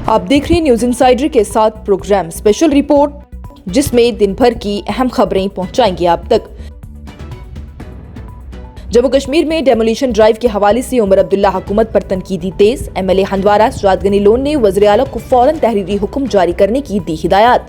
आप देख रहे हैं न्यूज इनसाइडर के साथ प्रोग्राम स्पेशल रिपोर्ट, जिसमें दिन भर की अहम खबरें पहुंचाएंगे आप तक। जम्मू कश्मीर में डेमोलिशन ड्राइव के हवाले से उमर अब्दुल्ला हुकूमत पर तनकीदी तेज। एमएलए हंदवारा सजाद गनी लोन ने वज़ीर आला को फौरन तहरीरी हुक्म जारी करने की दी हिदायत।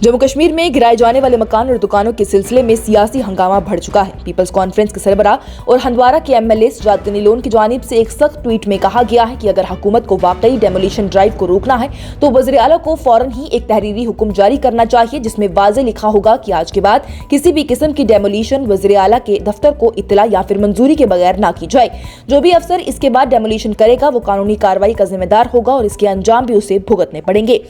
जम्मू कश्मीर में गिराए जाने वाले मकान और दुकानों के सिलसिले में सियासी हंगामा बढ़ चुका है। पीपल्स कॉन्फ्रेंस के सरबराह और हंदवारा के एमएलए सजाद गनी लोन की जानिब से एक सख्त ट्वीट में कहा गया है कि अगर हुकूमत को वाकई डेमोलिशन ड्राइव को रोकना है तो वज़ीर आला को फौरन ही एक तहरीरी हुक्म जारी करना चाहिए, जिसमें वाज़ेह लिखा होगा कि आज के बाद किसी भी किस्म की डेमोलिशन वज़ीर आला के दफ्तर को इत्तला या फिर मंजूरी के बगैर ना की जाए। जो भी अफसर इसके बाद डेमोलिशन करेगा वो कानूनी कार्रवाई का जिम्मेदार होगा और इसके अंजाम भी उसे भुगतने पड़ेंगे।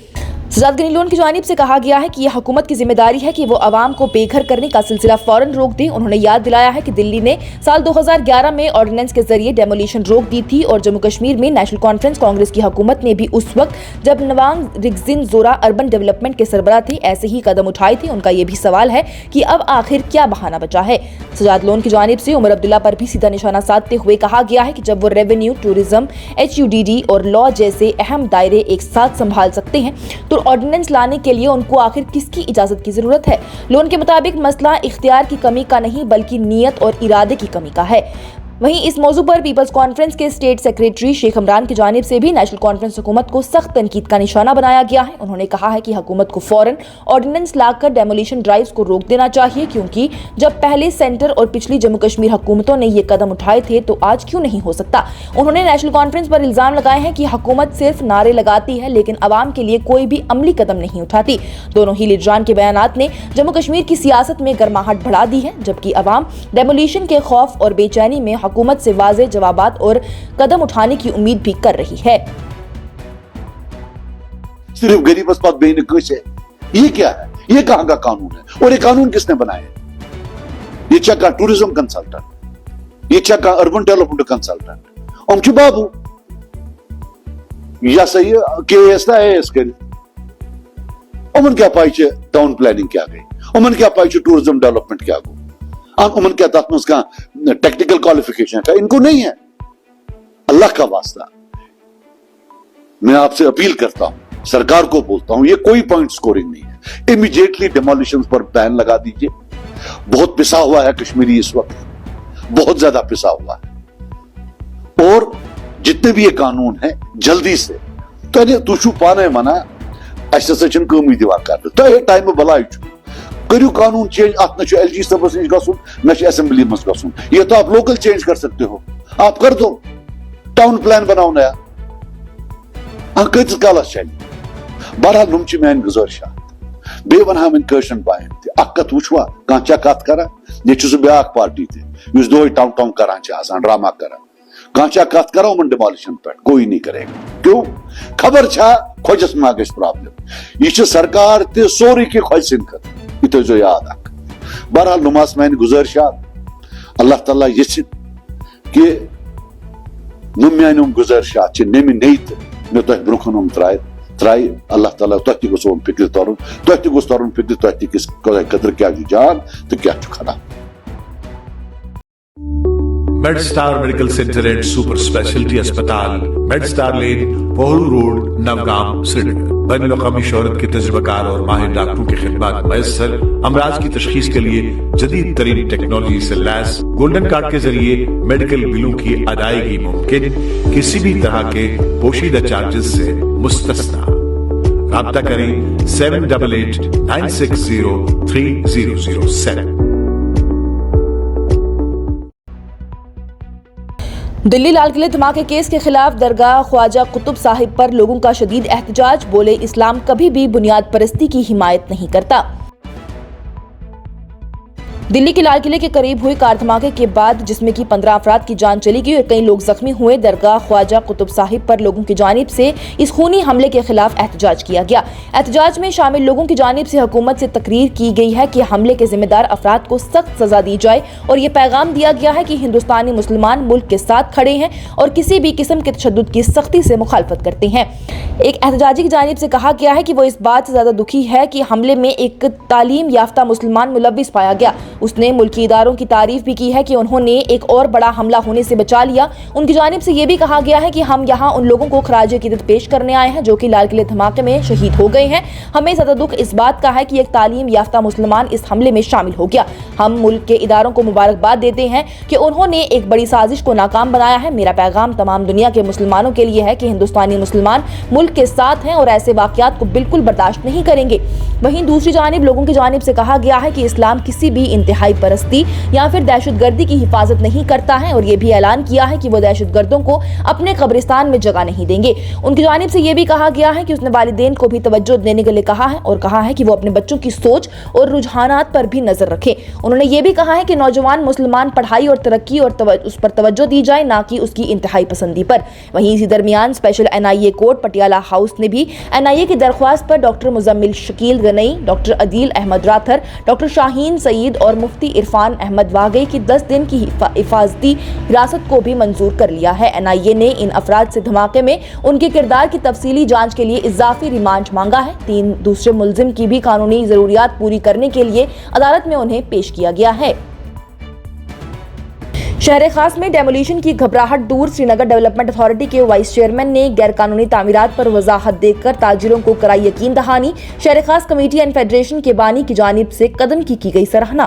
सजाद गनी लोन की जानिब से कहा गया है कि यह हुकूमत की जिम्मेदारी है कि वो अवाम को बेघर करने का सिलसिला फौरन रोक दे। उन्होंने याद दिलाया है कि दिल्ली ने साल 2011 में ऑर्डिनेंस के जरिए डेमोलिशन रोक दी थी और जम्मू कश्मीर में नेशनल कॉन्फ्रेंस कांग्रेस की हुकूमत ने भी उस वक्त जब नवांग रिगजिन जोरा अर्बन डेवलपमेंट के सरबराह थे ऐसे ही कदम उठाए थे। उनका ये भी सवाल है कि अब आखिर क्या बहाना बचा है। सजाद लोन की जानिब से उमर अब्दुल्ला पर भी सीधा निशाना साधते हुए कहा गया है कि जब वो रेवेन्यू, टूरिज्म, HUDD और लॉ जैसे अहम दायरे एक साथ संभाल सकते हैं तो ऑर्डिनेंस लाने के लिए उनको आखिर किसकी इजाजत की जरूरत है। लोन के मुताबिक मसला इख्तियार की कमी का नहीं बल्कि नीयत और इरादे की कमी का है। वहीं इस मौजू पर पीपल्स कॉन्फ्रेंस के स्टेट सेक्रेटरी शेख इमरान की जानिब से भी नेशनल कॉन्फ्रेंस हुकूमत को सख्त तनकीद का निशाना बनाया गया है। उन्होंने कहा है कि हुकूमत को फौरन ऑर्डिनेंस लाकर डेमोलिशन ड्राइव्स को रोक देना चाहिए, क्योंकि जब पहले सेंटर और पिछली जम्मू कश्मीर हुकूमतों ने ये कदम उठाए थे तो आज क्यों नहीं हो सकता। उन्होंने नेशनल कॉन्फ्रेंस पर इल्जाम लगाए हैं कि हुकूमत सिर्फ नारे लगाती है लेकिन अवाम के लिए कोई भी अमली कदम नहीं उठाती। दोनों ही लीडरान के बयानात ने जम्मू कश्मीर की सियासत में गर्माहट बढ़ा दी है, जबकि अवाम डेमोलिशन के खौफ और बेचैनी में हुकूमत से वाज़ेह जवाबात और कदम उठाने की उम्मीद भी कर रही है। सिर्फ गरीबस बात बेन कुछ है, ये क्या है? ये कहां का कानून है और ये कानून किसने बनाया? ये चक्का टूरिज्म कंसल्टेंट, ये चक्का अर्बन डेवलपमेंट कंसल्टेंट अम बाबू या सही KAS कर उमन क्या पाई टाउन प्लानिंग क्या गई, उमन क्या पाई टूरिज्म डेवलपमेंट क्या गो, उमन क्या तक उसका टेक्निकल क्वालिफिकेशन का इनको नहीं है। अल्लाह का वास्ता मैं आपसे अपील करता हूं, सरकार को बोलता हूं, ये कोई पॉइंट स्कोरिंग नहीं है। इमीडिएटली डेमोलिशन पर बैन लगा दीजिए। बहुत पिसा हुआ है कश्मीरी इस वक्त, बहुत ज्यादा पिसा हुआ है और जितने भी ये कानून है जल्दी से तो तु पाने मना कमी दिवा कर तो टाइम बलाई करू कानून चेंज। अत न LG सबस नश गसुन न असेंबली मज गसुन, ये तो आप लोकल चेंज कर सकते हो, आप कर दो, टाउन प्लान बनाओ नया। कत कालस चल बहरहाल नुम मान गुजारिशात बे वन वन कशन बायन कत वुचवा कह कत कर ये ब्या पार्टी तुस दो टाउन टाउन करान ड्रामा कर कह कत कर उन डिमोलिशन पे कोई नहीं करेगा। क्यों? खबर खोजस मा गस प्रॉब्लम, यह सरकार ते सोरी की खोज सिंद खत तो याद अख। बहरहाल नुमास मान गुजारिशात अल्लाह ताला यिथ कि नुम मान गुजारिशात नम नई मे तुह ब्रोखन त्राय अल्लाह ताला तुह तह गोस फिक्र तरन, तुह तह गोस तरन फिक्र तुह तस कदर क्या जान तो क्या खरा। Medstar medical centre and super speciality अस्पताल, Medstar lane, Pohru road, Nowgam, Srinagar. बैनुल अक़वामी शोहरत के तजुर्बाकार और माहिर डॉक्टरों की खिदमत मैसर। अमराज की तशखीस के लिए जदीद तरीन टेक्नोलॉजी से लैस गोल्डन कार्ड के जरिए मेडिकल बिलों की अदायगी मुमकिन, किसी भी तरह के पोशीदा चार्जेस से मुस्तस्ना। राब्ता करें 7889603007। दिल्ली लाल किले धमाके केस के खिलाफ दरगाह ख्वाजा कुतुब साहिब पर लोगों का शदीद एहतजाज। बोले इस्लाम कभी भी बुनियाद परस्ती की हिमायत नहीं करता। दिल्ली के लाल किले के करीब हुए कार धमाके के बाद जिसमें कि 15 अफराद की जान चली गई और कई लोग जख्मी हुए, दरगाह ख्वाजा कुतुब साहिब पर लोगों की जानिब से इस खूनी हमले के खिलाफ एहतजाज किया गया। एहतजाज में शामिल लोगों की जानिब से हुकूमत से तकरीर की गई है कि हमले के जिम्मेदार अफराद को सख्त सजा दी जाए और ये पैगाम दिया गया है कि हिंदुस्तानी मुसलमान मुल्क के साथ खड़े हैं और किसी भी किस्म के तशद्दुद की सख्ती से मुखालफत करते हैं। एक एहतजाजी की जानिब से कहा गया है कि वो इस बात से ज्यादा दुखी है कि हमले में एक तालीम याफ्ता मुसलमान मुलव्विस पाया गया। اس نے ملکی اداروں کی تعریف بھی کی ہے کہ انہوں نے ایک اور بڑا حملہ ہونے سے بچا لیا۔ ان کی جانب سے یہ بھی کہا گیا ہے کہ ہم یہاں ان لوگوں کو خراج عقیدت پیش کرنے آئے ہیں جو کہ لال قلعے دھماکے میں شہید ہو گئے ہیں۔ ہمیں زیادہ دکھ اس بات کا ہے کہ ایک تعلیم یافتہ مسلمان اس حملے میں شامل ہو گیا۔ ہم ملک کے اداروں کو مبارکباد دیتے ہیں کہ انہوں نے ایک بڑی سازش کو ناکام بنایا ہے۔ میرا پیغام تمام دنیا کے مسلمانوں کے لیے ہے کہ ہندوستانی مسلمان ملک کے ساتھ ہیں اور ایسے واقعات کو بالکل برداشت نہیں کریں گے۔ وہیں دوسری جانب لوگوں کی جانب سے کہا گیا ہے کہ اسلام کسی بھی انتہائی پرستی یا پھر دہشت گردی کی حفاظت نہیں کرتا ہے اور یہ بھی اعلان کیا ہے کہ وہ دہشت گردوں کو اپنے قبرستان میں جگہ نہیں دیں گے۔ ان کی جانب سے یہ بھی کہا گیا ہے کہ اس نے والدین کو بھی توجہ دینے کے لیے کہا ہے اور کہا ہے کہ وہ اپنے بچوں کی سوچ اور رجحانات پر بھی نظر رکھیں۔ انہوں نے یہ بھی کہا ہے کہ نوجوان مسلمان پڑھائی اور ترقی اور اس پر توجہ دی جائے، نہ کہ اس کی انتہائی پسندی پر۔ وہیں اسی درمیان special NIA court Patiala house نے بھی NIA کی درخواست پر ڈاکٹر مزمل شکیل گنئی، ڈاکٹر عدیل احمد راتھر، ڈاکٹر شاہین سعید اور مفتی عرفان احمد واگئی کی 10 دن کی حفاظتی حراست کو بھی منظور کر لیا ہے۔ NIA نے ان افراد سے دھماکے میں ان کے کردار کی تفصیلی جانچ کے لیے اضافی ریمانڈ مانگا ہے۔ 3 دوسرے ملزم کی بھی قانونی ضروریات پوری کرنے کے لیے عدالت میں انہیں پیش کیا گیا ہے۔ شہر خاص میں ڈیمولیشن کی گھبراہٹ دور، سری نگر ڈیولپمنٹ اتھارٹی کے وائس چیئرمین نے غیر قانونی تعمیرات پر وضاحت دے کر تاجروں کو کرائی یقین دہانی۔ شہر خاص کمیٹی اینڈ فیڈریشن کے بانی کی جانب سے قدم کی گئی سراہنا۔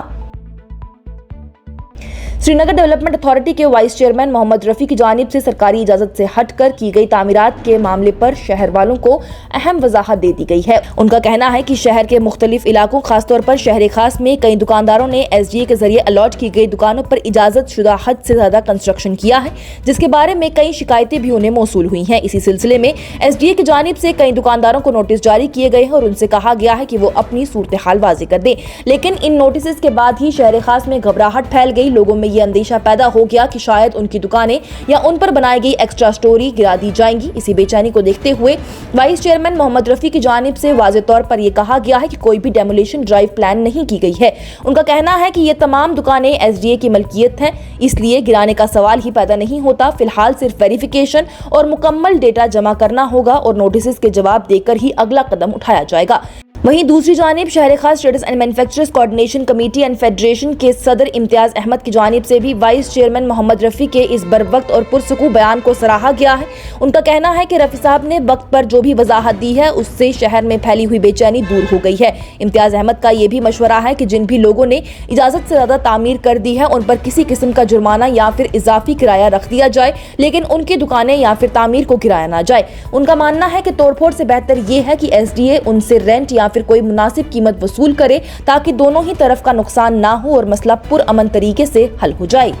سری نگر ڈیولپمنٹ اتھارٹی کے وائس چیئرمین محمد رفیع کی جانب سے سرکاری اجازت سے ہٹ کر کی گئی تعمیرات کے معاملے پر شہر والوں کو اہم وضاحت دے دی گئی ہے۔ ان کا کہنا ہے کہ شہر کے مختلف علاقوں خاص طور پر شہر خاص میں کئی دکانداروں نے SDA کے ذریعے الاٹ کی گئی دکانوں پر اجازت شدہ حد سے زیادہ کنسٹرکشن کیا ہے، جس کے بارے میں کئی شکایتیں بھی انہیں موصول ہوئی ہیں۔ اسی سلسلے میں SDA کی جانب سے کئی دکانداروں کو نوٹس جاری کیے گئے ہیں اور ان سے کہا گیا ہے کہ وہ اپنی صورتحال واضح کر دیں، لیکن ان نوٹسز کے بعد ہی شہر خاص میں گھبراہٹ پھیل گئی۔ لوگوں میں یہ اندیشہ پیدا ہو گیا کہ شاید ان کی دکانیں یا ان پر بنائی گئی ایکسٹرا سٹوری گرا دی جائیں گی۔ اسی بے چینی کو دیکھتے ہوئے وائس چیئرمین محمد رفیع کی جانب سے واضح طور پر یہ کہا گیا ہے کہ کوئی بھی ڈیمولیشن ڈرائیو پلان نہیں کی گئی ہے۔ ان کا کہنا ہے کہ یہ تمام دکانیں SDA کی ملکیت ہیں، اس لیے گرانے کا سوال ہی پیدا نہیں ہوتا۔ فی الحال صرف ویریفیکیشن اور مکمل ڈیٹا جمع کرنا ہوگا اور نوٹسز کے جواب دے کر ہی اگلا قدم اٹھایا جائے گا۔ وہیں دوسری جانب شہر خاص traders and manufacturers coordination committee and federation کے صدر امتیاز احمد کی جانب سے بھی وائس چیئرمین محمد رفیع کے اس بروقت اور پرسکون بیان کو سراہا گیا ہے۔ ان کا کہنا ہے کہ رفیع صاحب نے وقت پر جو بھی وضاحت دی ہے اس سے شہر میں پھیلی ہوئی بے چینی دور ہو گئی ہے۔ امتیاز احمد کا یہ بھی مشورہ ہے کہ جن بھی لوگوں نے اجازت سے زیادہ تعمیر کر دی ہے ان پر کسی قسم کا جرمانہ یا پھر اضافی کرایہ رکھ دیا جائے، لیکن ان کی دکانیں یا پھر تعمیر کو گرایا نہ جائے۔ ان کا ماننا ہے کہ توڑ پھوڑ سے بہتر یہ ہے کہ SDA ان سے رینٹ یا پھر کوئی مناسب قیمت وصول کرے تاکہ دونوں ہی طرف کا نقصان نہ ہو اور مسئلہ پرامن طریقے سے حل ہو جائے۔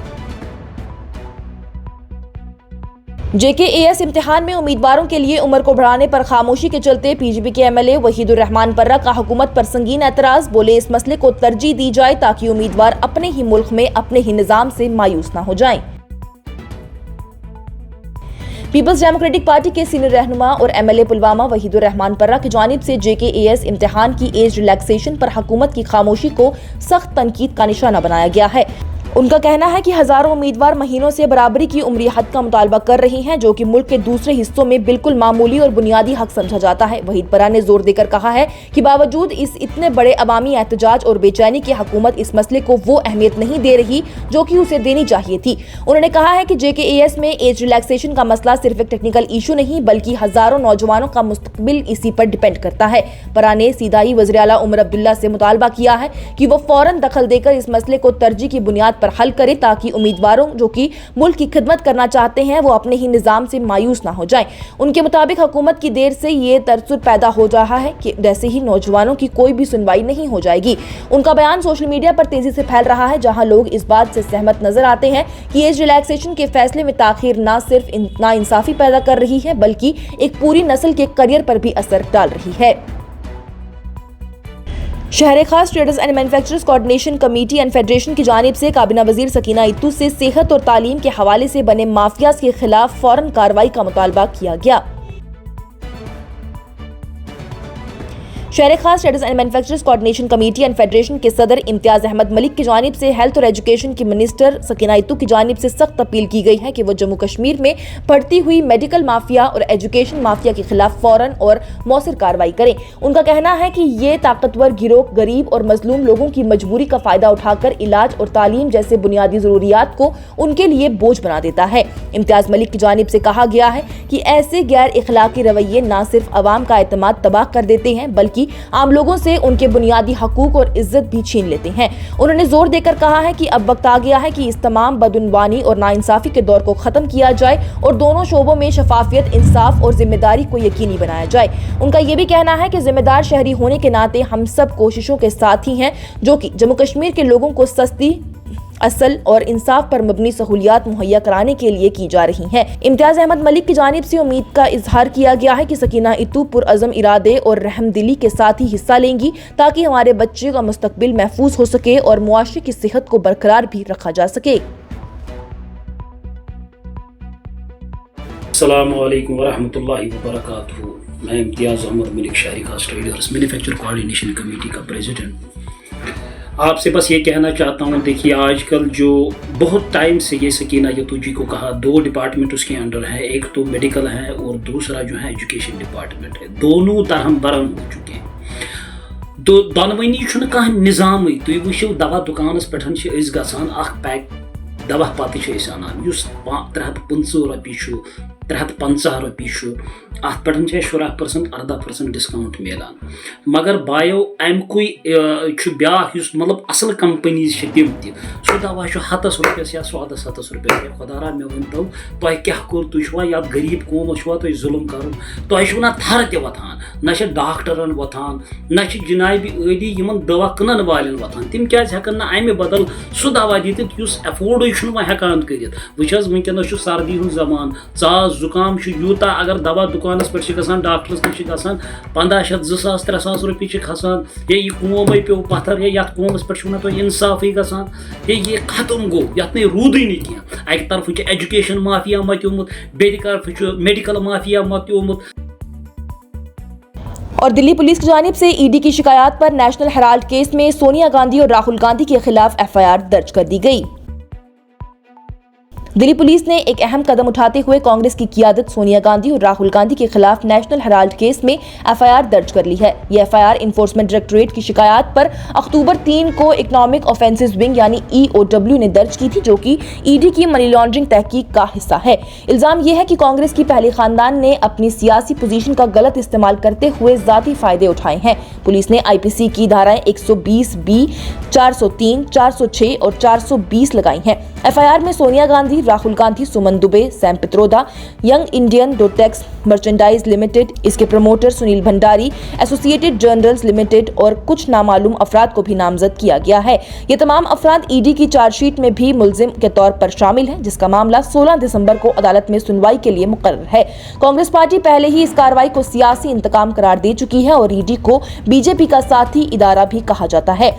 JKAS امتحان میں امیدواروں کے لیے عمر کو بڑھانے پر خاموشی کے چلتے PGP کے MLA وحید الرحمان پرہ کا حکومت پر سنگین اعتراض، بولے اس مسئلے کو ترجیح دی جائے تاکہ امیدوار اپنے ہی ملک میں اپنے ہی نظام سے مایوس نہ ہو جائیں۔ پیپلز ڈیموکریٹک پارٹی کے سینئر رہنما اور MLA پلوامہ وحید الرحمان پرہ کی جانب سے JKAS امتحان کی ایج ریلیکسیشن پر حکومت کی خاموشی کو سخت تنقید کا نشانہ بنایا گیا ہے۔ ان کا کہنا ہے کہ ہزاروں امیدوار مہینوں سے برابری کی عمری حد کا مطالبہ کر رہی ہیں، جو کہ ملک کے دوسرے حصوں میں بالکل معمولی اور بنیادی حق سمجھا جاتا ہے۔ وحید پرہ نے زور دے کر کہا ہے کہ باوجود اس اتنے بڑے عوامی احتجاج اور بے چینی کی حکومت اس مسئلے کو وہ اہمیت نہیں دے رہی جو کہ اسے دینی چاہیے تھی۔ انہوں نے کہا ہے کہ JKAS میں ایج ریلیکسیشن کا مسئلہ صرف ایک ٹیکنیکل ایشو نہیں بلکہ ہزاروں نوجوانوں کا مستقبل اسی پر ڈیپینڈ کرتا ہے۔ پرہ نے سیدھا ہی وزیر اعلیٰ عمر عبداللہ سے مطالبہ کیا ہے کہ وہ فوراً دخل دے کر اس مسئلے کو ترجیح کی بنیاد پر حل کرے تاکہ امیدواروں جو کہ ملک کی خدمت کرنا چاہتے ہیں وہ اپنے ہی نظام سے مایوس نہ ہو جائیں۔ ان کے مطابق حکومت کی دیر سے یہ ترسر پیدا ہو رہا ہے کہ جیسے ہی نوجوانوں کی کوئی بھی سنوائی نہیں ہو جائے گی۔ ان کا بیان سوشل میڈیا پر تیزی سے پھیل رہا ہے، جہاں لوگ اس بات سے سہمت نظر آتے ہیں کہ ایج ریلیکسیشن کے فیصلے میں تاخیر نہ صرف ناانصافی پیدا کر رہی ہے بلکہ ایک پوری نسل کے کریئر پر بھی اثر ڈال رہی ہے۔ شہر خاص traders and manufacturers coordination committee and federation کی جانب سے کابینہ وزیر سکینہ اتو سے صحت اور تعلیم کے حوالے سے بنے مافیاز کے خلاف فوراً کارروائی کا مطالبہ کیا گیا۔ शहर खास traders and manufacturers coordination committee and federation के सदर इम्तियाज अहमद मलिक की जानिब से हेल्थ और एजुकेशन की मिनिस्टर सकीना इत्तू की जानिब से सख्त अपील की गई है कि वो जम्मू कश्मीर में बढ़ती हुई मेडिकल माफिया और एजुकेशन माफिया के खिलाफ फौरन और मौसर कार्रवाई करें। उनका कहना है कि ये ताकतवर गिरोह गरीब और मजलूम लोगों की मजबूरी का फायदा उठाकर इलाज और तालीम जैसे बुनियादी जरूरियात को उनके लिए बोझ बना देता है। इम्तियाज मलिक की जानिब से कहा गया है कि ऐसे गैर इखलाकी रवैये न सिर्फ अवाम का एतमाद तबाह कर देते हैं बल्कि आम लोगों से उनके बुनियादी हकूक और इज्जत भी छीन लेते हैं। उन्होंने जोर देकर कहा है कि अब वक्त आ गया है कि इस तमाम बदउनवानी और नाइंसाफी के दौर को खत्म किया जाए और दोनों शोबों में शफाफियत, इंसाफ और जिम्मेदारी को यकीनी बनाया जाए। उनका ये भी कहना है कि जिम्मेदार शहरी होने के नाते हम सब कोशिशों के साथ ही हैं जो कि जम्मू कश्मीर के लोगों को सस्ती, असल और इंसाफ पर मबनी सहूलियात मुहैया कराने के लिए की जा रही हैं। इम्तियाज अहमद मलिक की जानिब से उम्मीद का इजहार किया गया है कि सकीना इत्तू पुरअज़म इरादे और रहमदिली के साथ ही हिस्सा लेंगी ताकि हमारे बच्चे का मुस्तकबिल महफूज हो सके और मुआशरे की सेहत को बरकरार भी रखा जा सके। अस्सलामु अलैकुम वरहमतुल्लाहि वबरकातुहू। मैं इम्तियाज अहमद मलिक शहरी खास ट्रेडर्स मैन्युफैक्चर कोऑर्डिनेशन कमेटी का प्रेसिडेंट आपसे बस ये कहना चाहता हूँ, देखिए आजकल जो बहुत टाइम से ये सकीना इत्तू जी को कहा 2 डिपार्टमेंट उसके अंडर है, एक तो मेडिकल है और दूसरा जो है एजुकेशन डिपार्टमेंट है, दोनों तरह बरम हो चुके हैं। तो दोनवनी कह निज़ाम तुम वो दवा दुकान पे गसान पैक दवा पत अनान 350 रपी 350 रपी अत पे 16% 18% डिस्काउंट मिलान, मगर बायो अमुक ब्या मतलब असल कंपनीज तम सह दवा 7 रुपयस या 7 रुपये खुदा मे वन तो तुम क्या कोर तुआ या गरीब कौमस तुम जुल्म कर तुम थर तथान ना डॉक्टरन वथान ना जनाबी अदी दवा क्नन वाल वथान तम क्या हेकन अमे बदल सह दवा दित एफोर्ड हेकान कर वनकस सर्दी हूँ जमान चास जुकाम यूता अगर दवा दुकान पे गसान डॉक्टरस नश गसान 1500 2000 3000 रुपये खसान ये कौम पे पत्थर ये कौमस पे तो इंसाफी गसान ये खत्म गो ये रूद क्या अक तरफ एजुकेशन माफिया मत्योमुत बे तरफ मेडिकल माफिया मत्योमुत। और दिल्ली पुलिस की जानिब से ईडी की शिकायत पर नेशनल हेराल्ड केस में सोनिया गांधी और राहुल गांधी के खिलाफ एफआईआर दर्ज कर दी गई। दिल्ली पुलिस ने एक अहम कदम उठाते हुए कांग्रेस की क़ियादत सोनिया गांधी और राहुल गांधी के खिलाफ नेशनल हेराल्ड केस में एफआईआर दर्ज कर ली है। यह एफआईआर इन्फोर्समेंट डायरेक्टोरेट की शिकायत पर अक्टूबर 3 को इकोनॉमिक ऑफेंसेस विंग यानी EOW ने दर्ज की थी, जो कि ईडी की मनी लॉन्ड्रिंग तहकीक का हिस्सा है। इल्जाम यह है कि कांग्रेस की पहले खानदान ने अपनी सियासी पोजीशन का गलत इस्तेमाल करते हुए जाती फायदे उठाए हैं। पुलिस ने IPC की धाराएं 120B, 403, 406 और 420 लगाई हैं। एफआईआर में Sonia Gandhi, Rahul Gandhi, Suman Dubey, Sam Pitroda, Young Indian Dotex merchandise limited, इसके promoter Sunil Bhandari, associated journals limited और कुछ नामालूम अफराद को भी नामजद किया गया है। ये तमाम अफराद ईडी की चार्जशीट में भी मुलजिम के तौर पर शामिल हैं, जिसका मामला 16 दिसंबर को अदालत में सुनवाई के लिए मुकर्रर है। कांग्रेस पार्टी पहले ही इस कार्रवाई को सियासी इंतकाम करार दे चुकी है और ईडी को बीजेपी का साथी इदारा भी कहा जाता है।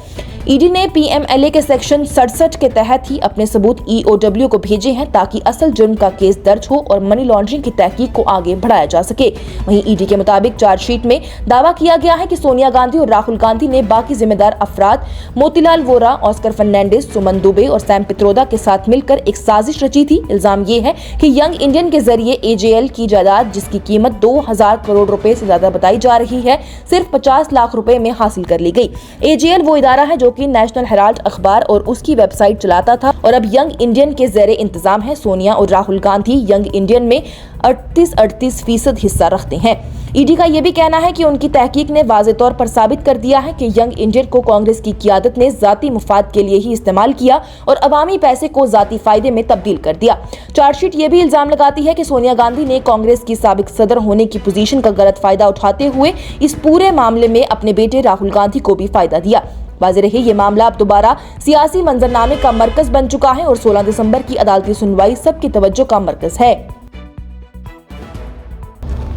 ईडी ने PMLA के सेक्शन 67 के तहत ही अपने सबूत EOW को भेजे हैं ताकि असल जुर्म का केस दर्ज हो और मनी लॉन्ड्रिंग की तहकीक को आगे बढ़ाया जा सके। वहीं ईडी के मुताबिक चार्जशीट में दावा किया गया है कि सोनिया गांधी और राहुल गांधी ने बाकी जिम्मेदार अफराद मोतीलाल वोरा, ऑस्कर फर्नांडिस, सुमन दुबे और सैम पित्रोदा के साथ मिलकर एक साजिश रची थी। इल्जाम ये है कि यंग इंडियन के जरिए AJL की जायदाद, जिसकी कीमत 2000 करोड़ रुपए से ज्यादा बताई जा रही है, सिर्फ 50 लाख रुपए में हासिल कर ली गई। AJL वो इदारा है जो कि नेशनल हेराल्ड अखबार और उसकी वेबसाइट चलाता था और अब यंग इंडियन के ज़ेरे इंतजाम है। सोनिया और राहुल गांधी यंग इंडियन में 38% हिस्सा रखते हैं। ईडी का यह भी कहना है कि उनकी तहकीक ने वाज़े तौर पर साबित कर दिया है कि यंग इंडियन को कांग्रेस की क़ियादत ने ज़ाती मुफाद के लिए ही इस्तेमाल किया और अवामी पैसे को ज़ाती फायदे में तब्दील कर दिया। चार्जशीट ये भी इल्जाम लगाती है कि सोनिया गांधी ने कांग्रेस की साबिक सदर होने की पोजीशन का गलत फायदा उठाते हुए इस पूरे मामले में अपने बेटे राहुल गांधी को भी फायदा दिया। वाज़ेह रहे ये मामला अब दोबारा सियासी मंजरनामे का मरकज बन चुका है और 16 दिसंबर की अदालती सुनवाई सबकी तवज्जो का मरकज है।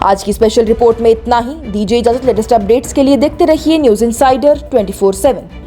आज की स्पेशल रिपोर्ट में इतना ही। दीजिए इजाजत। लेटेस्ट अपडेट्स के लिए देखते रहिए न्यूज़ इनसाइडर 24/7।